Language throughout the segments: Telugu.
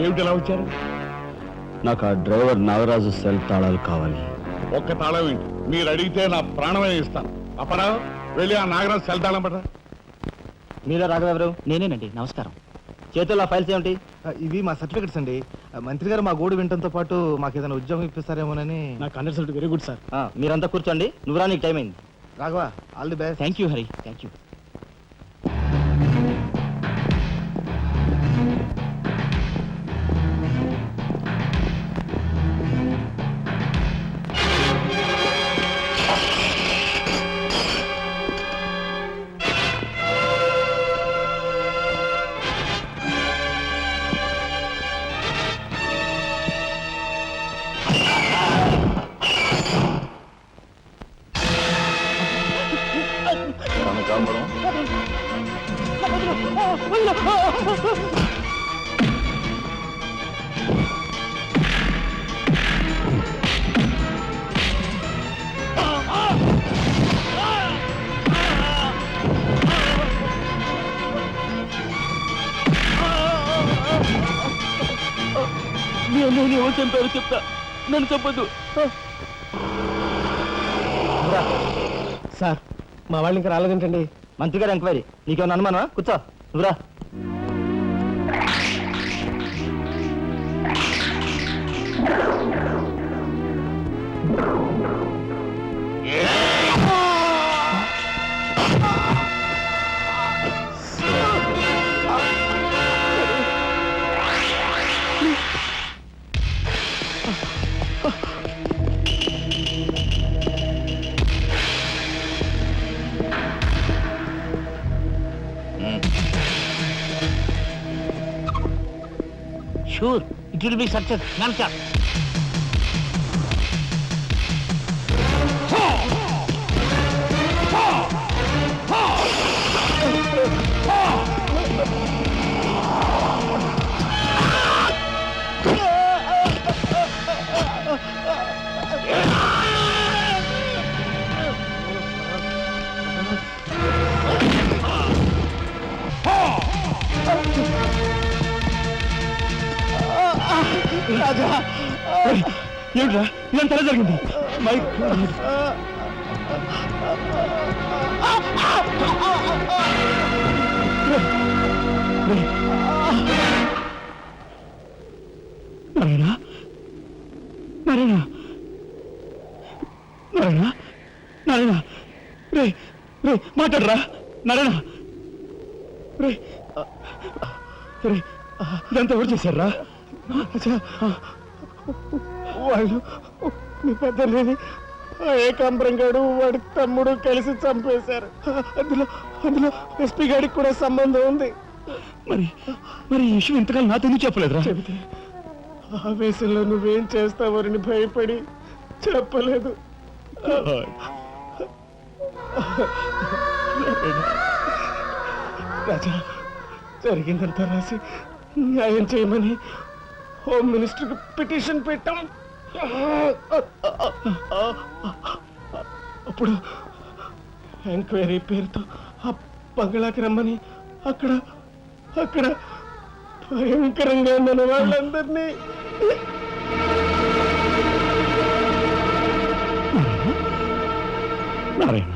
ఏమిటి ఎలా వచ్చారు? నాకు ఆ డ్రైవర్ నాగరాజు సెల్ తాళాలు కావాలి. ఒక్క తాళం ఏంటి, మీరు అడిగితే నా ప్రాణమే ఇస్తాను. అపరావు, వెళ్ళి ఆ నాగరాజు సెల్ తాళం పడరా. మీరే రాఘవెవరు? నేనేనండి. నమస్కారం. చేతుల్లో ఫైల్స్ ఏమిటి? ఇవి మా సర్టిఫికెట్స్ అండి. మంత్రి గారు మా గోడు వినటంతో పాటు మాకు ఏదైనా ఉద్యోగం ఇప్పిస్తారేమోనని. నా కన్సల్ట్ వెరీ గుడ్ సార్. మీరంతా కూర్చోండి. నువ్వు నీకు టైం అయింది. Raghava, all the best. Thank you Hari, thank you. నేను ఎవరు చంపారో చెప్తా, నన్ను చెప్పద్దు సార్. మా వాళ్ళు ఇంకా రాలేదేంటండి? మంత్రి గారు ఎంక్వైరీ. నీకేమన్నా అనుమానమా? కూర్చో. నువ్వురా. Sure, it will be success. Namaskar. రాజా, ఏమిట్రా ఇదంతా జరిగింది? నారాయణ, నారాయణ, నారాయణ, నారాయణ, రే రే మాట్లాడరా నారాయణ. రే రే ఇదంతా ఎవరు చేశారా? వాళ్ళు మీ పెద్దలేని ఏకాంబరం గారు వాడి తమ్ముడు కలిసి చంపేశారు. అందులో ఎస్పీ గారికి కూడా సంబంధం ఉంది. మరి మరి ఈ విషయం ఇంతకాలం నాతో ఎందుకు చెప్పలేదురా? చెబితే ఆవేశంలో నువ్వేం చేస్తావని భయపడి చెప్పలేదు. రాజా, జరిగిందంతా రాసి న్యాయం చేయమని హోమ్ మినిస్టర్కి పిటిషన్ పెట్టాం. అప్పుడు ఎంక్వైరీ పేరుతో ఆ బంగ్లాకి రమ్మని అక్కడ భయంకరంగా ఉన్న వాళ్ళందరినీ నారాయణ,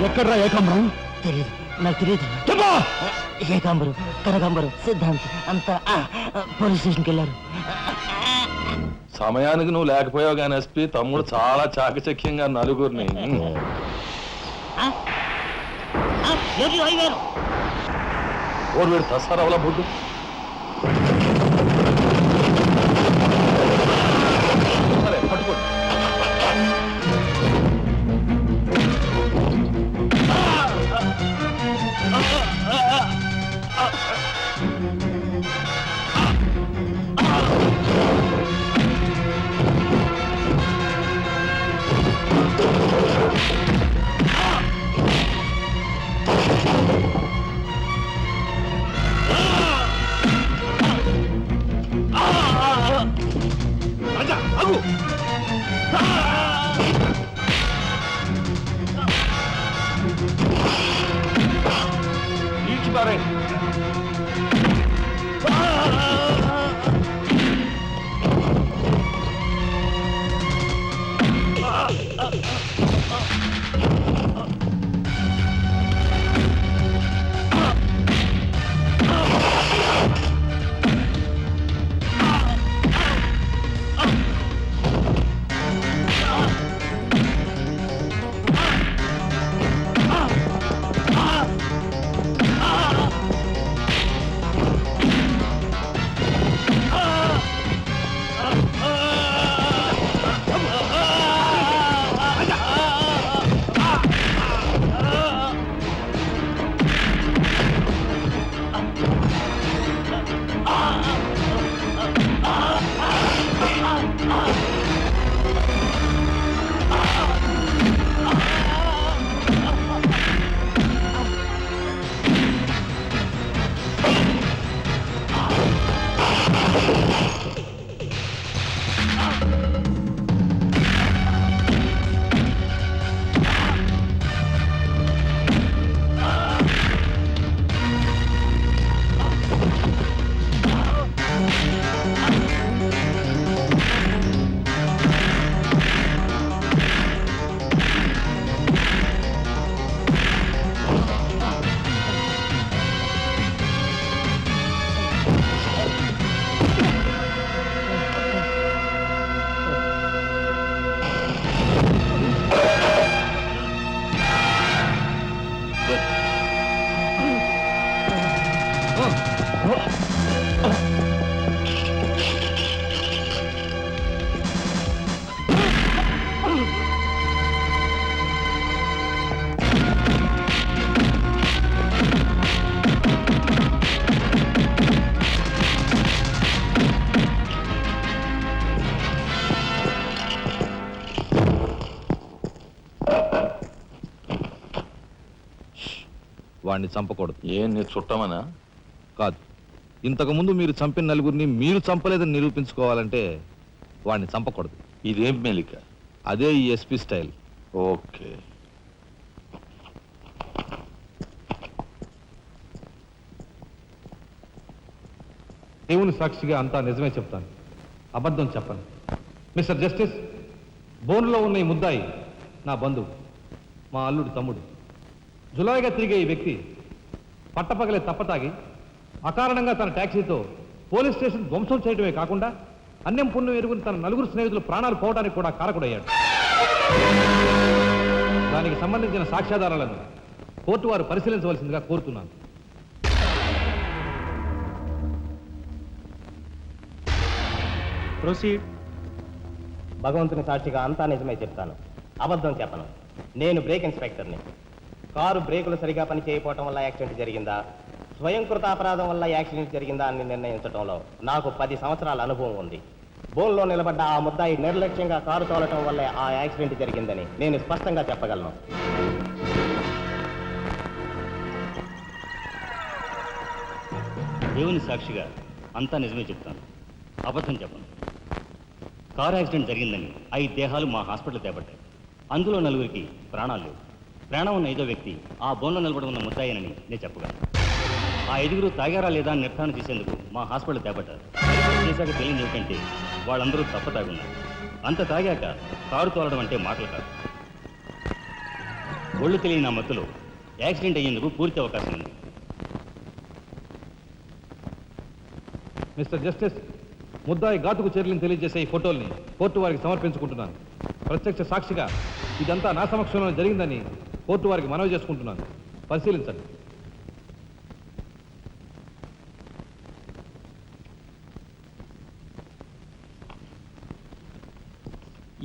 ఎక్కడ్రా ఏకాంబరం? తెలియదు, నాకు తెలియదు. ఏకాంబరు కనకాంబరు సిద్ధాంత్ అంతా పోలీస్ స్టేషన్కి వెళ్ళారు. సమయానికి నువ్వు లేకపోయావు కానీ ఎస్పీ తమ్ముడు చాలా చాకచక్యంగా నలుగురిని ఓడి వీడు తస్తారావుల బుడ్డు సరే పట్టుకోండి. ఈడ్చుతారేంటి? వాడిని చంపకూడదు. ఏం నీ చుట్టమనా? కాదు, ఇంతకుముందు మీరు చంపిన నలుగురిని మీరు చంపలేదని నిరూపించుకోవాలంటే వాడిని చంపకూడదు. ఇదేం మెలిక? అదే ఈ ఎస్పీ స్టైల్. ఓకే. దేవుని సాక్షిగా అంతా నిజమే చెప్తాను, అబద్ధం చెప్పను. మిస్టర్ జస్టిస్, బోన్లో ఉన్న ఈ ముద్దాయి నా బంధువు, మా అల్లుడు తమ్ముడు. జులాయిగా తిరిగే ఈ వ్యక్తి పట్టపగలే తప్పతాగి అకారణంగా తన ట్యాక్సీతో పోలీస్ స్టేషన్ ధ్వంసం చేయడమే కాకుండా అన్యం పుణ్యం ఎరుగుని తన నలుగురు స్నేహితులు ప్రాణాలు పోవడానికి కూడా కారకుడయ్యాడు. దానికి సంబంధించిన సాక్ష్యాధారాలను కోర్టు వారు పరిశీలించవలసిందిగా కోరుతున్నాను. ప్రొసీడ్. భగవంతుని సాక్షిగా అంతా నిజమే చెప్తాను, అబద్ధం చెప్పను. నేను బ్రేక్ ఇన్స్పెక్టర్ని. కారు బ్రేకులు సరిగా పని చేయకపోవటం వల్ల యాక్సిడెంట్ జరిగిందా, స్వయంకృత అపరాధం వల్ల యాక్సిడెంట్ జరిగిందా అని నిర్ణయించడంలో నాకు 10 సంవత్సరాల అనుభవం ఉంది. బోన్లో నిలబడ్డ ఆ ముద్దాయి నిర్లక్ష్యంగా కారు తోలటం వల్లే ఆ యాక్సిడెంట్ జరిగిందని నేను స్పష్టంగా చెప్పగలను. దేవుని సాక్షిగా అంతా నిజమే చెప్తాను, అబద్ధం చెప్పను. కారు యాక్సిడెంట్ జరిగిందని 5 దేహాలు మా హాస్పిటల్ తేబట్టాయి. అందులో 4గురికి ప్రాణాలు లేవు. ప్రాణం ఉన్న 5వ వ్యక్తి ఆ బోన్లో నిలబడి ఉన్న ముద్దాయనని నేను చెప్పగలను. ఆ 5గురు తాగారా లేదా అని నిర్ధారణ చేసేందుకు మా హాస్పిటల్ తేబట్టారు. చేశాక తెలియదు ఏమిటంటే వాళ్ళందరూ తప్ప తాగున్నారు. అంత తాగాక కారు తోలడం అంటే మాటలు కాదు. ఒళ్ళు తెలియని ఆ మత్తులో యాక్సిడెంట్ అయ్యేందుకు పూర్తి అవకాశం ఉంది. మిస్టర్ జస్టిస్, ముద్దాయి ఘాతుకు చర్యలను తెలియజేసే ఈ ఫోటోల్ని కోర్టు వారికి సమర్పించుకుంటున్నాను. ప్రత్యక్ష సాక్షిగా ఇదంతా నా సమక్షంలో జరిగిందని కోర్టు వారికి మనవి చేసుకుంటున్నాను. పరిశీలించండి.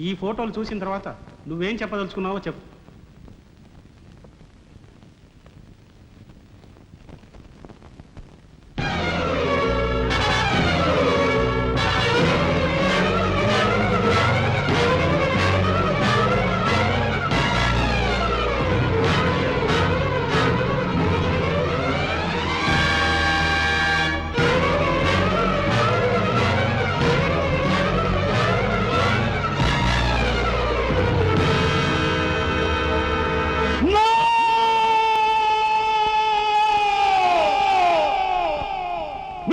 ఈ ఫోటోలు చూసిన తర్వాత నువ్వేం చెప్పదలుచుకున్నావో చెప్పు.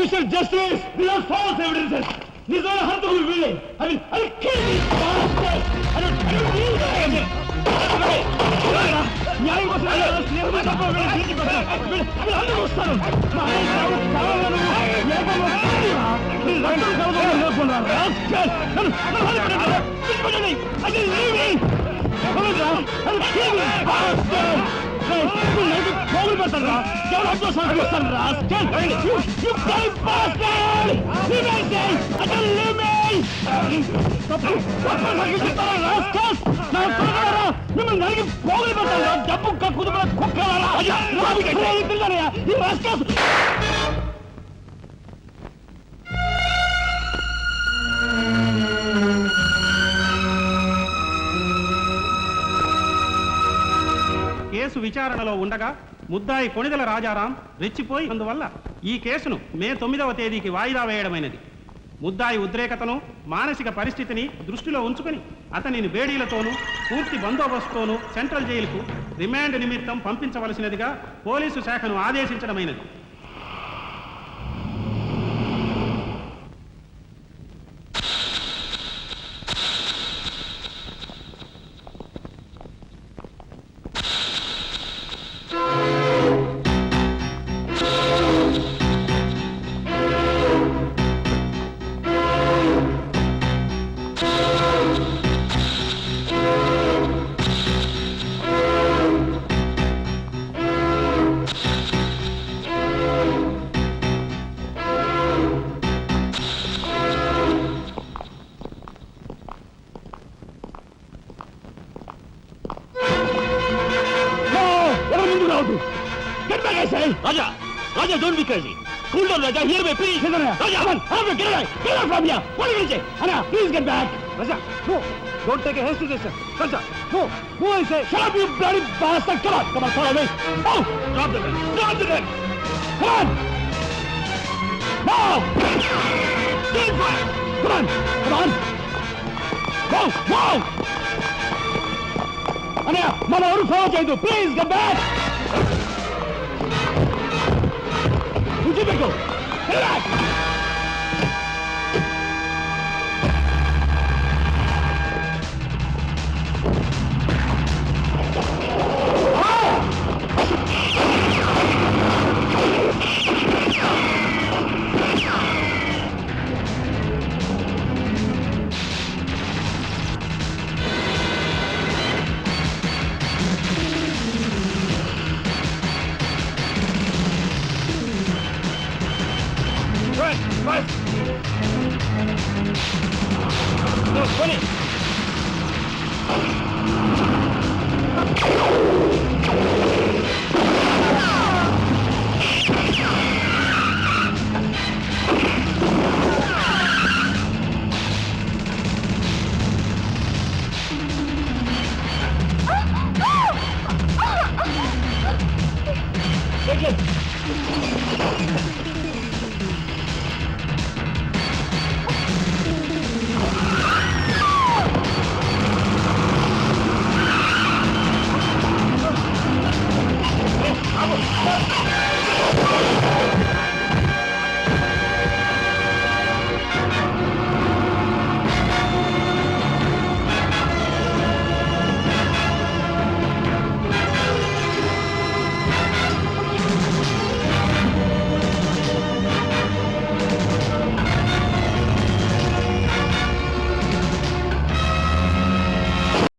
Mr. Justice, these are false evidences. These are hurtful willing. I'll kill these bastards. I don't need them. న్యాయం కోసం అందరూ వస్తారు. డబ్బు కుదుపుల కుక్కలారా కేసు విచారణలో ఉండగా ముద్దాయి కొణిదెల రాజారాం రెచ్చిపోయి అందువల్ల ఈ కేసును మే 9వ తేదీకి వాయిదా వేయడమైనది. ముద్దాయి ఉద్రేకతను మానసిక పరిస్థితిని దృష్టిలో ఉంచుకొని అతనిని బేడీలతోనూ పూర్తి బందోబస్తుతోనూ సెంట్రల్ జైలుకు రిమాండ్ నిమిత్తం పంపించవలసినదిగా పోలీసు శాఖను ఆదేశించడమైనది. Get back, I say! Raja! Raja, don't be crazy! Cool down, Raja. Here, me, please! Raja, come on! Get away! Get out from here! What are you going to say? Anna, please get back! Raja, no! Don't take a hasty decision! Raja, no! No, I say! Shut up, you bloody bastard! Come on! Come on, follow me! Oh! Drop the gun! Drop the gun! Come on! No! Still fire! Come on! Come on! Go! Go! Anna, Mama, what follow you? Please, get back! Get back! Get back! Right! No, 20! Take it!